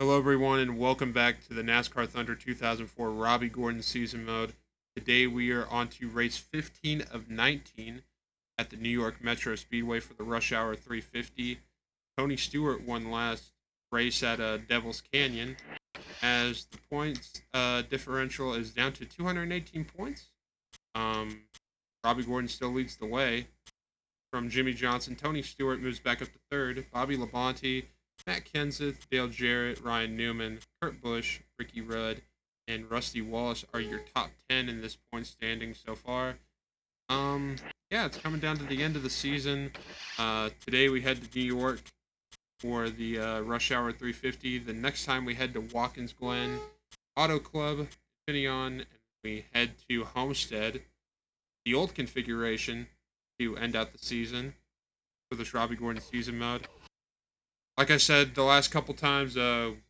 Hello, everyone, and welcome back to the NASCAR Thunder 2004 Robby Gordon season mode. Today, we are on to race 15 of 19 at the New York Metro Speedway for the Rush Hour 350. Tony Stewart won last race at Devil's Canyon, as the points differential is down to 218 points. Robby Gordon still leads the way from Jimmy Johnson. Tony Stewart moves back up to third. Bobby Labonte, Matt Kenseth, Dale Jarrett, Ryan Newman, Kurt Busch, Ricky Rudd, and Rusty Wallace are your top 10 in this point standing so far. Yeah, it's coming down to the end of the season. Today we head to New York for the Rush Hour 350. The next time we head to Watkins Glen Auto Club, Infineon, and we head to Homestead, the old configuration, to end out the season for this Robby Gordon season mode. Like I said the last couple times, I'm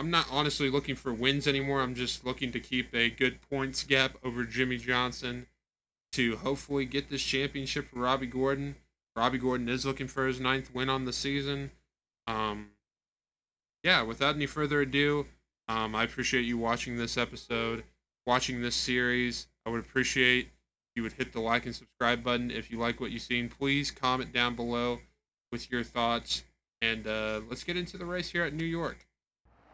not honestly looking for wins anymore. I'm just looking to keep a good points gap over Jimmy Johnson to hopefully get this championship for Robby Gordon. Robby Gordon is looking for his 9th win on the season. Yeah, without any further ado, I appreciate you watching this episode, watching this series. I would appreciate if you would hit the like and subscribe button if you like what you've seen. Please comment down below with your thoughts. And let's get into the race here at New York.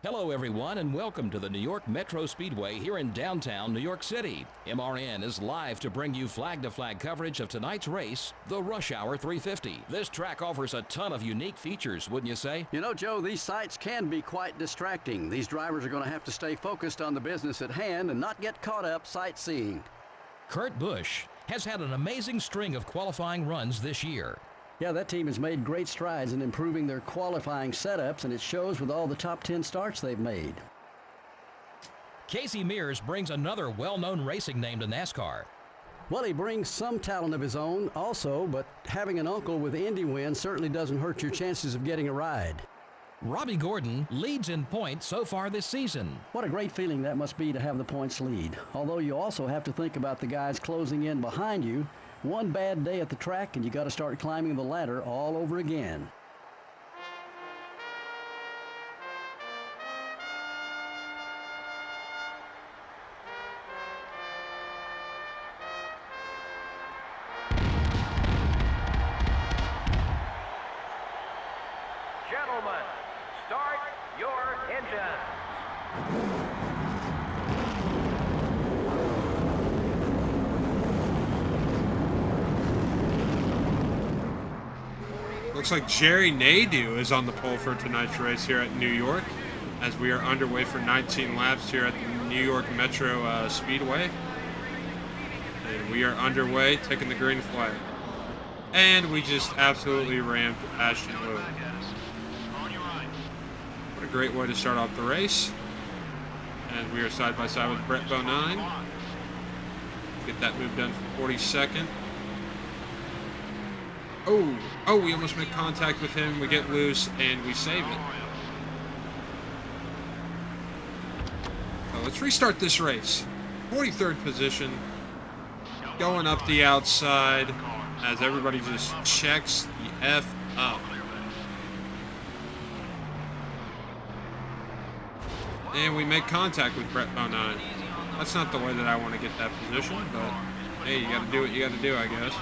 Hello, everyone, and welcome to the New York Metro Speedway here in downtown New York City. MRN is live to bring you flag-to-flag coverage of tonight's race, the Rush Hour 350. This track offers a ton of unique features, wouldn't you say? You know, Joe, these sights can be quite distracting. These drivers are going to have to stay focused on the business at hand and not get caught up sightseeing. Kurt Busch has had an amazing string of qualifying runs this year. Yeah, that team has made great strides in improving their qualifying setups, and it shows with all the top 10 starts they've made. Casey Mears brings another well-known racing name to NASCAR. Well, he brings some talent of his own also, but having an uncle with Indy wins certainly doesn't hurt your chances of getting a ride. Robby Gordon leads in points so far this season. What a great feeling that must be to have the points lead. Although you also have to think about the guys closing in behind you. One bad day at the track and you got to start climbing the ladder all over again. Gentlemen, start your engines. Looks like Jerry Nadeau is on the pole for tonight's race here at New York, as we are underway for 19 laps here at the New York Metro Speedway. And we are underway, taking the green flag. And we just absolutely rammed Ashton Lewis. What a great way to start off the race. And we are side by side with Brett Bonine. Get that move done for 42nd. Oh, we almost make contact with him. We get loose, and we save it. So let's restart this race. 43rd position. Going up the outside as everybody just checks the F up. And we make contact with Brett Bonine. That's not the way that I want to get that position, but hey, you got to do what you got to do, I guess.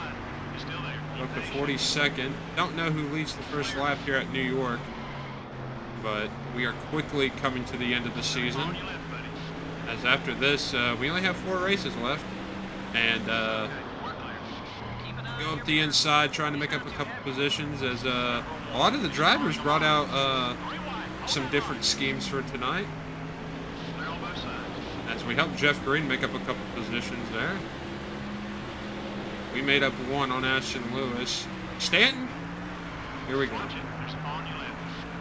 Up to 42nd. Don't know who leads the first lap here at New York, but we are quickly coming to the end of the season. As after this, we only have 4 races left, and go up the inside, trying to make up a couple positions. As a lot of the drivers brought out some different schemes for tonight, as we helped Jeff Green make up a couple positions there. We made up 1 on Ashton Lewis. Stanton, here we go.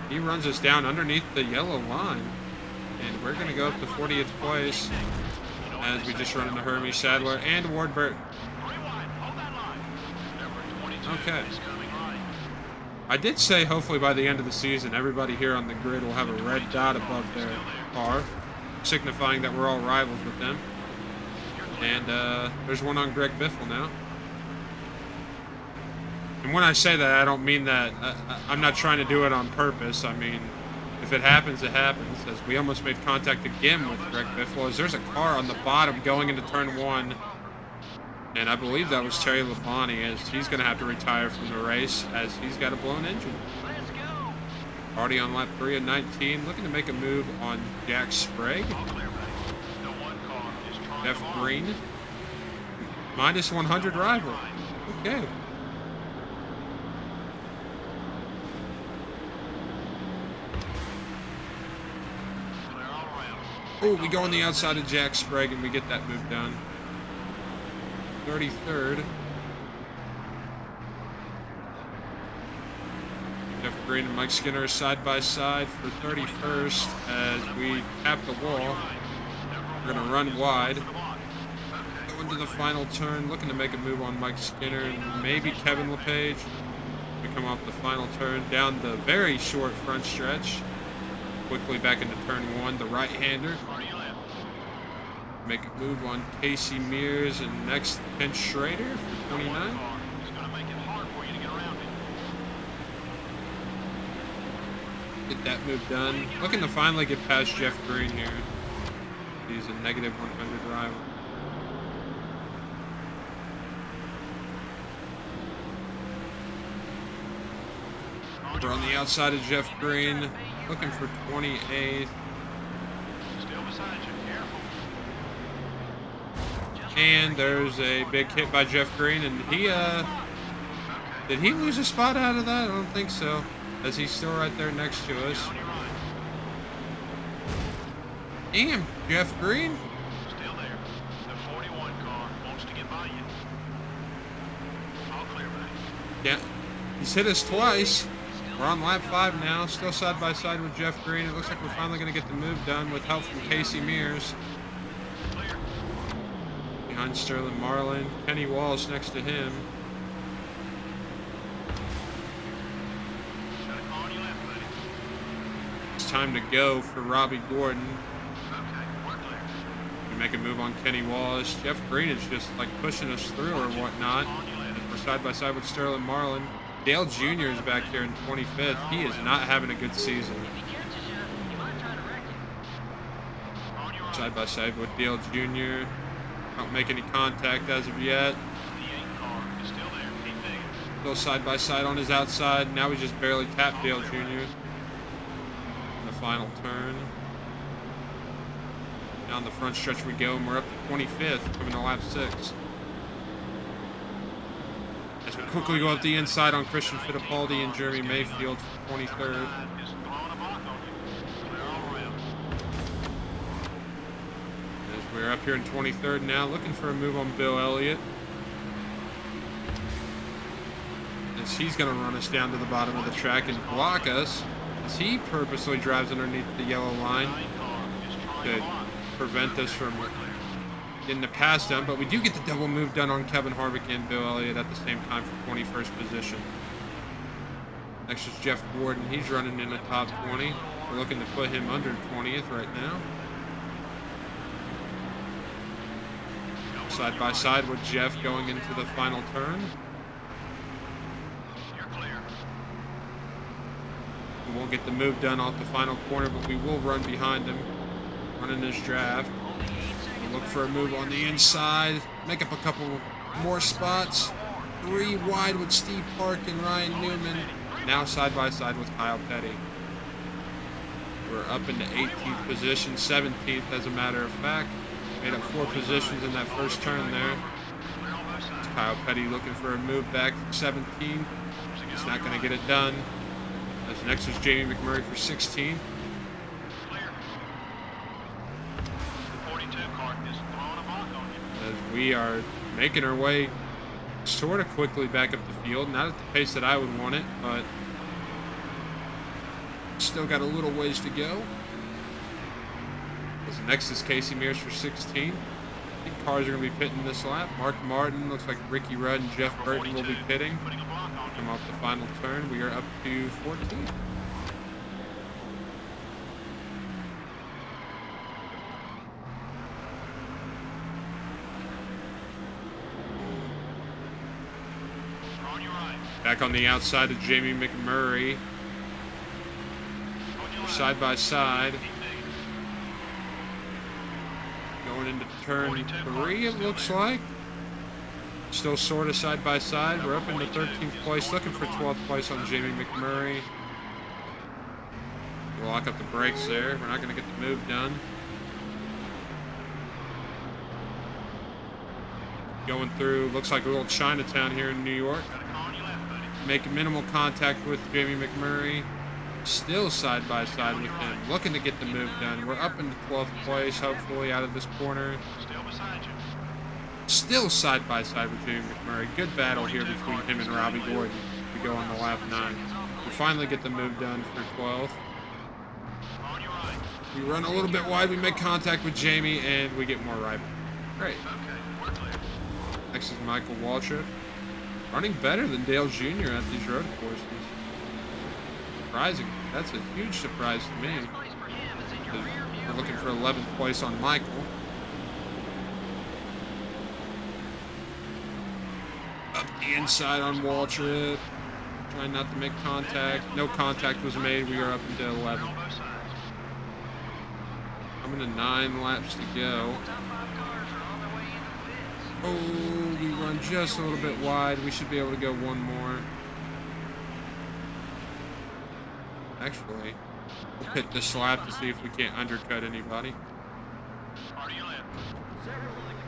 He runs us down underneath the yellow line. And we're going to go up to 40th place as we just run into Hermie Sadler and Ward Burton. Okay. I did say hopefully by the end of the season, everybody here on the grid will have a red dot above their car, signifying that we're all rivals with them. And there's one on Greg Biffle now. And when I say that, I don't mean that I'm not trying to do it on purpose. I mean, if if it happens, it happens. As we almost made contact again with Greg Biffle, as there's a car on the bottom going into turn 1. And I believe that was Terry Labonte, as he's going to have to retire from the race as he's got a blown engine. Already on lap 3 of 19, looking to make a move on Jack Sprague. Jeff Green, minus 100 rival. Okay. Oh, we go on the outside of Jack Sprague and we get that move done. 33rd. Jeff Green and Mike Skinner are side by side for 31st as we tap the wall. We're going to run wide. Go into the final turn, looking to make a move on Mike Skinner and maybe Kevin LePage. We come off the final turn down the very short front stretch. Quickly back into turn 1, the right-hander. Make a move on Casey Mears and next Ken Schrader for 29. Get that move done. Looking to finally get past Jeff Green here. He's a negative 100 rival. We're on the outside of Jeff Green, looking for 28th. And there's a big hit by Jeff Green, and did he lose a spot out of that? I don't think so, as he's still right there next to us. Damn, Jeff Green. Still there. The 41 car wants to get by you. All clear, buddy. Yeah, he's hit us twice. We're on lap 5 now, still side by side with Jeff Green. It looks like we're finally going to get the move done with help from Casey Mears. Behind Sterling Marlin, Kenny Walsh next to him. It's time to go for Robby Gordon. We make a move on Kenny Walsh. Jeff Green is just like pushing us through or whatnot. We're side by side with Sterling Marlin. Dale Jr. is back here in 25th. He is not having a good season. Side by side with Dale Jr. Don't make any contact as of yet. Still side by side on his outside. Now we just barely tapped Dale Jr. in the final turn. Down the front stretch we go, and we're up to 25th, coming to lap 6. As we quickly go up the inside on Christian Fittipaldi and Jeremy Mayfield for 23rd. As we're up here in 23rd now, looking for a move on Bill Elliott. As he's going to run us down to the bottom of the track and block us, as he purposely drives underneath the yellow line to prevent us from getting the pass done, but we do get the double move done on Kevin Harvick and Bill Elliott at the same time for 21st position. Next is Jeff Gordon. He's running in the top 20. We're looking to put him under 20th right now. Side by side with Jeff going into the final turn. We won't get the move done off the final corner, but we will run behind him, running his draft. Look for a move on the inside, make up a couple more spots. 3 wide with Steve Park and Ryan Newman. Now side by side with Kyle Petty. We're up into 18th position, 17th as a matter of fact. Made up 4 positions in that first turn there. It's Kyle Petty looking for a move back for 17. He's not going to get it done. As next is Jamie McMurray for 16. As we are making our way sort of quickly back up the field. Not at the pace that I would want it, but still got a little ways to go. As next is Casey Mears for 16. I think cars are going to be pitting this lap. Mark Martin, looks like Ricky Rudd and Jeff Burton will be pitting. Come off the final turn. We are up to 14. Back on the outside of Jamie McMurray. side by side. Going into turn 3, it looks like. Still sort of side by side. We're up into 13th place, looking for 12th place on Jamie McMurray. We'll lock up the brakes there. We're not going to get the move done. Going through, looks like a little Chinatown here in New York. Making minimal contact with Jamie McMurray. Still side by side with him. Looking to get the move done. We're up into 12th place, hopefully, out of this corner. Still beside you. Still side by side with Jamie McMurray. Good battle here between him and Robby Gordon. We go on the lap 9. We finally get the move done for 12th. On your right. We run a little bit wide. We make contact with Jamie, and we get more right. Great. Okay, we're clear. Next is Michael Waltrip. Running better than Dale Jr. at these road courses. Surprising. That's a huge surprise to me. We're looking for 11th place on Michael. Up the inside on Waltrip. Trying not to make contact. No contact was made. We are up into 11. On both sides. Coming to 9 laps to go. Oh, we run just a little bit wide. We should be able to go one more. Actually, we'll pit this lap to see if we can't undercut anybody. Hard to your left.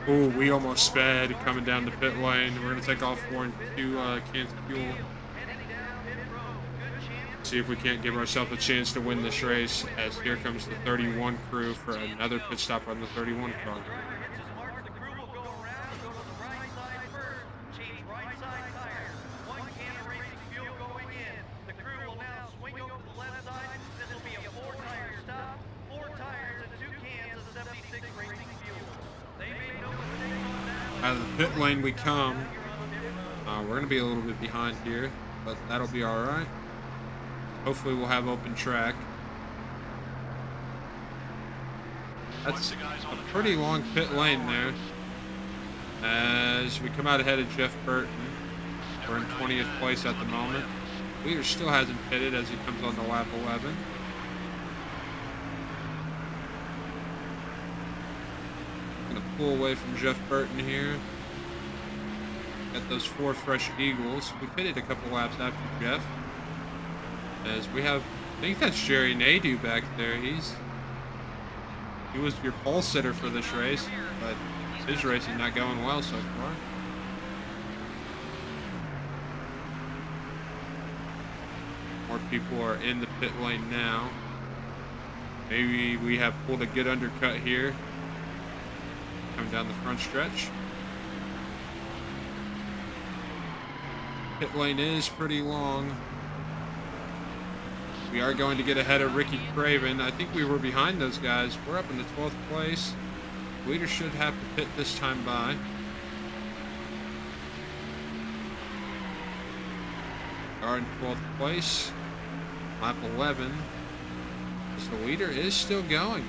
Oh, we almost sped coming down the pit lane. We're going to take off 4 and 2 cans of fuel. See if we can't give ourselves a chance to win this race, as here comes the 31 crew for another pit stop on the 31 car. Out of the pit lane we come. We're going to be a little bit behind here, but that'll be all right. Hopefully we'll have open track. That's a pretty long pit lane there. As we come out ahead of Jeff Burton. We're in 20th place at the moment. Leader still hasn't pitted as he comes on to lap 11. Gonna pull away from Jeff Burton here. Got those 4 fresh Eagles. We pitted a couple laps after Jeff. As we have, I think that's Jerry Nadeau back there. He was your pole sitter for this race, but his racing not going well so far. More people are in the pit lane now. Maybe we have pulled a good undercut here. Coming down the front stretch. Pit lane is pretty long. We are going to get ahead of Ricky Craven. I think we were behind those guys. We're up in the 12th place. Leader should have to pit this time by. We are in 12th place. Lap 11. So the leader is still going.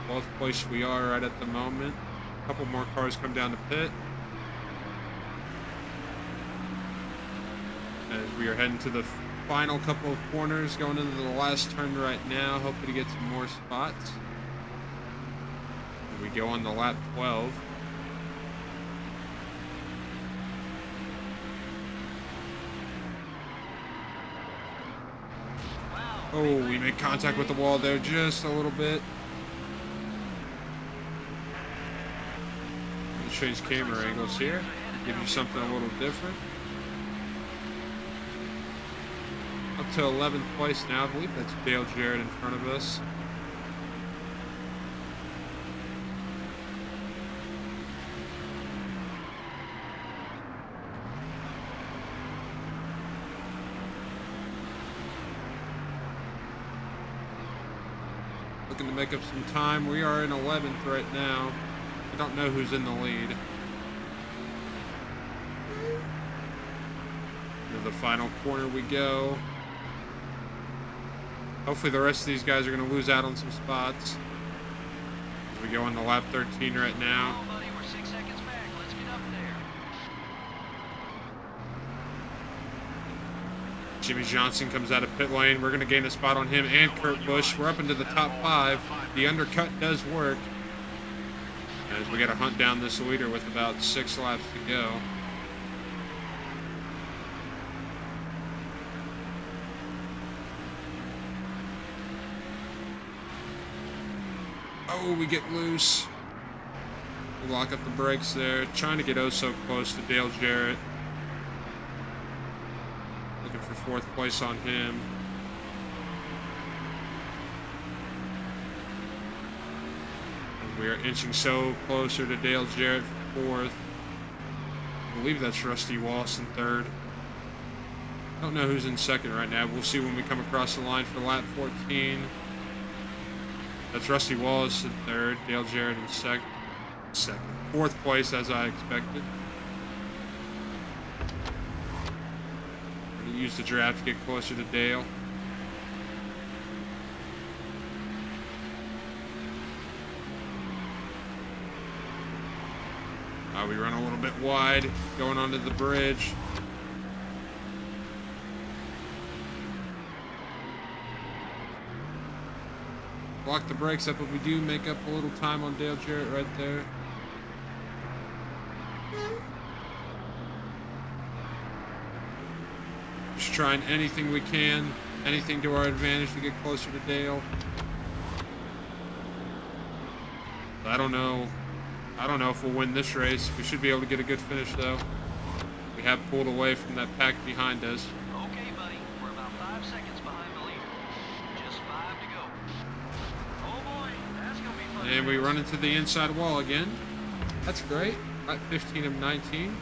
Fourth place we are right at the moment. A couple more cars come down the pit. As we are heading to the final couple of corners, going into the last turn right now, hoping to get some more spots. And we go on the lap 12. Oh, we made contact with the wall there just a little bit. Let's change camera angles here. Give you something a little different. Up to 11th place now. I believe that's Dale Jarrett in front of us. Looking to make up some time. We are in 11th right now. I don't know who's in the lead. To the final corner we go. Hopefully the rest of these guys are going to lose out on some spots. As we go on to lap 13 right now. Buddy, we're 6 seconds back. Let's get up there. Jimmy Johnson comes out of pit lane. We're going to gain a spot on him and Kurt Busch. We're up into the top 5. The undercut does work. As we got to hunt down this leader with about 6 laps to go. Oh, we get loose. We lock up the brakes there. Trying to get oh so close to Dale Jarrett. Looking for 4th place on him. And we are inching so closer to Dale Jarrett for 4th. I believe that's Rusty Wallace in 3rd. Don't know who's in 2nd right now. We'll see when we come across the line for lap 14. That's Rusty Wallace in 3rd. Dale Jarrett in 2nd. 4th place, as I expected. Use the draft to get closer to Dale. We run a little bit wide, going onto the bridge. Block the brakes up, but we do make up a little time on Dale Jarrett right there. Just trying anything we can, anything to our advantage to get closer to Dale. I don't know if we'll win this race. We should be able to get a good finish though. We have pulled away from that pack behind us. Okay, buddy. We're about 5 seconds behind the leader. Just 5 to go. Oh boy, that's gonna be fun. And we run into the inside wall again. That's great. At 15 of 19.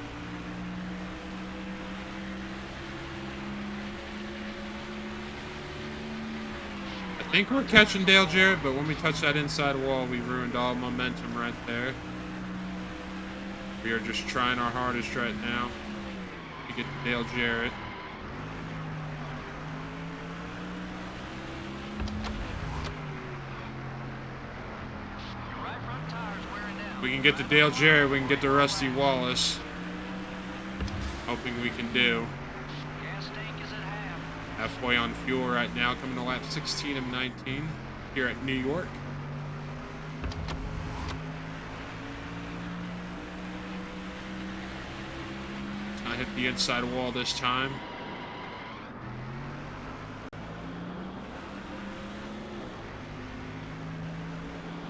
I think we're catching Dale Jarrett, but when we touch that inside wall, we ruined all momentum right there. We are just trying our hardest right now to get to Dale Jarrett. Your right front tire's wearing down. We can get to Dale Jarrett, we can get to Rusty Wallace. Hoping we can do. Gas tank is at half. Halfway on fuel right now, coming to lap 16 of 19 here at New York. I hit the inside wall this time.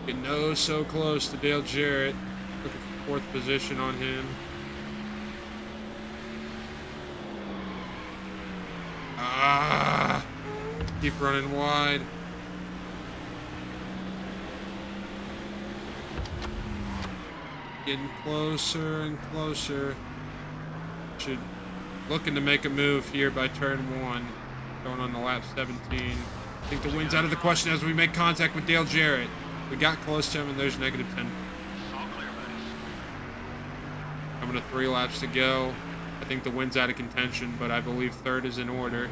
Getting oh so close to Dale Jarrett. Looking for 4th position on him. Keep running wide. Getting closer and closer. Looking to make a move here by turn 1. Going on the lap 17. I think the win's out of the question as we make contact with Dale Jarrett. We got close to him and there's negative 10. All clear, buddy. Coming to 3 laps to go. I think the win's out of contention, but I believe 3rd is in order.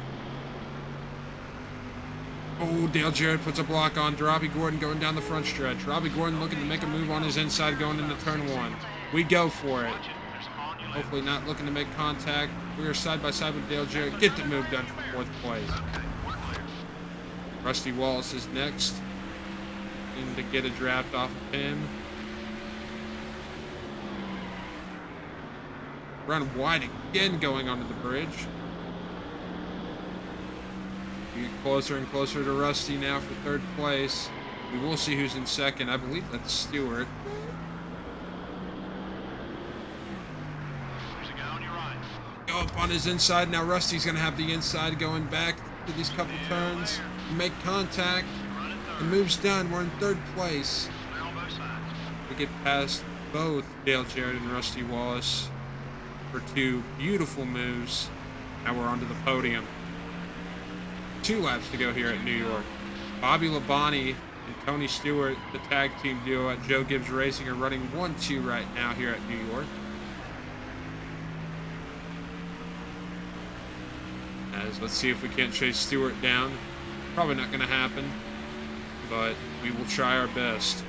Oh, Dale Jarrett puts a block on Robby Gordon going down the front stretch. Robby Gordon looking to make a move on his inside going into turn 1. We go for it. Watch it. There's a pond you left. Hopefully not looking to make contact. We are side by side with Dale Jarrett. Get the move done for 4th place. Okay, we're clear. Rusty Wallace is next. Need to get a draft off of him. Run wide again going onto the bridge. We get closer and closer to Rusty now for 3rd place. We will see who's in 2nd. I believe that's Stewart. There's a guy on your right. Go up on his inside. Now Rusty's going to have the inside going back to these couple turns. Make contact. Running The third. move's done. We're in 3rd place. Clear on both sides. We get past both Dale Jarrett and Rusty Wallace for 2 beautiful moves. Now we're onto the podium. 2 laps to go here at New York. Bobby Labonte and Tony Stewart, the tag team duo at Joe Gibbs Racing, are running 1-2 right now here at New York. Let's see if we can't chase Stewart down. Probably not going to happen, but we will try our best.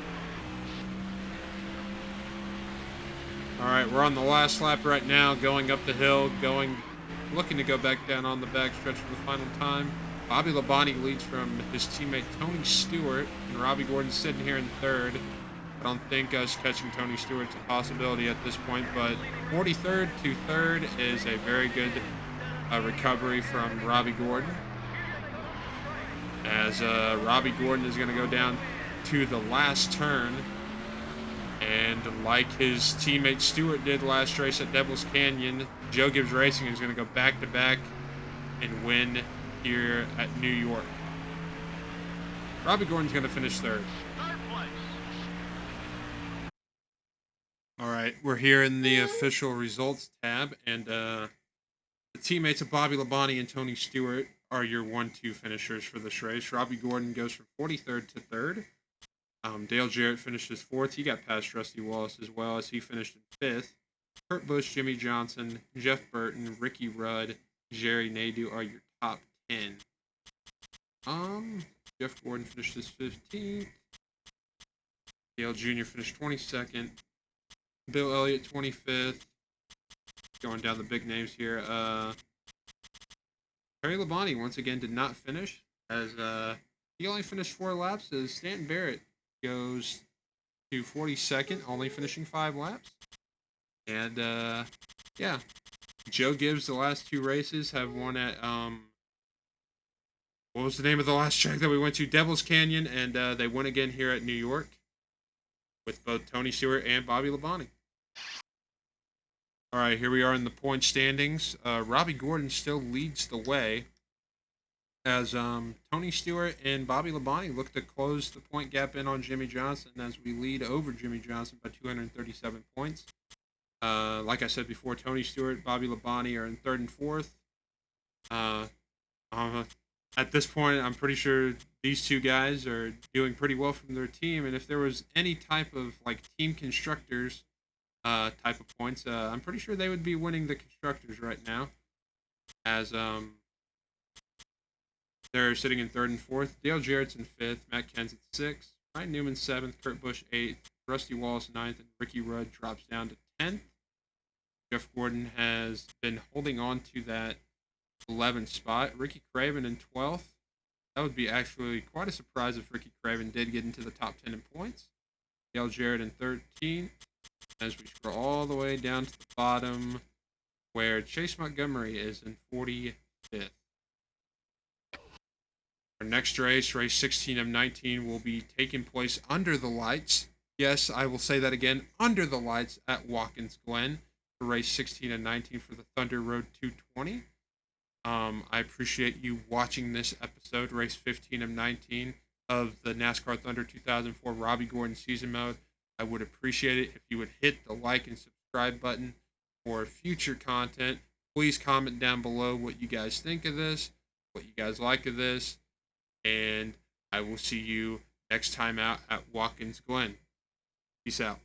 All right, we're on the last lap right now, going up the hill, going looking to go back down on the backstretch for the final time. Bobby Labonte leads from his teammate Tony Stewart, and Robbie Gordon's sitting here in third. I don't think us catching Tony Stewart's a possibility at this point, but 43rd to third is a very good recovery from Robbie Gordon. As Robbie Gordon is going to go down to the last turn, and like his teammate Stewart did last race at Devil's Canyon, Joe Gibbs Racing is going to go back-to-back and win here at New York. Robbie Gordon's going to finish third. Third place. All right, we're here in the official results tab, and the teammates of Bobby Labonte and Tony Stewart are your 1-2 finishers for this race. Robbie Gordon goes from 43rd to 3rd. Dale Jarrett finishes 4th. He got past Rusty Wallace as well, as he finished in 5th. Kurt Busch, Jimmy Johnson, Jeff Burton, Ricky Rudd, Jerry Nadeau are your top 10. Jeff Gordon finishes 15th. Dale Jr. finished 22nd. Bill Elliott 25th. Going down the big names here. Terry Labonte once again did not finish, as he only finished 4 laps, as Stanton Barrett goes to 42nd, only finishing 5 laps. And yeah, Joe Gibbs the last 2 races have won at what was the name of the last track that we went to? Devil's Canyon, and they won again here at New York with both Tony Stewart and Bobby Labonte. All right, here we are in the point standings. Robbie Gordon still leads the way, as Tony Stewart and Bobby Labonte look to close the point gap in on Jimmy Johnson, as we lead over Jimmy Johnson by 237 points. Like I said before, Tony Stewart, Bobby Labonte are in 3rd and 4th. At this point, I'm pretty sure these 2 guys are doing pretty well from their team, and if there was any type of like team constructors type of points, I'm pretty sure they would be winning the constructors right now, as they're sitting in 3rd and 4th. Dale Jarrett's in 5th, Matt Kenseth 6th, Ryan Newman 7th, Kurt Busch 8th, Rusty Wallace 9th, and Ricky Rudd drops down to 10th. Jeff Gordon has been holding on to that 11th spot. Ricky Craven in 12th. That would be actually quite a surprise if Ricky Craven did get into the top 10 in points. Dale Jarrett in 13th. As we scroll all the way down to the bottom, where Chase Montgomery is in 45th. Our next race, race 16 of 19, will be taking place under the lights. Yes, I will say that again, under the lights at Watkins Glen for race 16 and 19 for the Thunder Road 220. I appreciate you watching this episode, race 15 of 19 of the NASCAR Thunder 2004 Robbie Gordon season mode. I would appreciate it if you would hit the like and subscribe button for future content. Please comment down below what you guys think of this, what you guys like of this, and I will see you next time out at Watkins Glen. Peace out.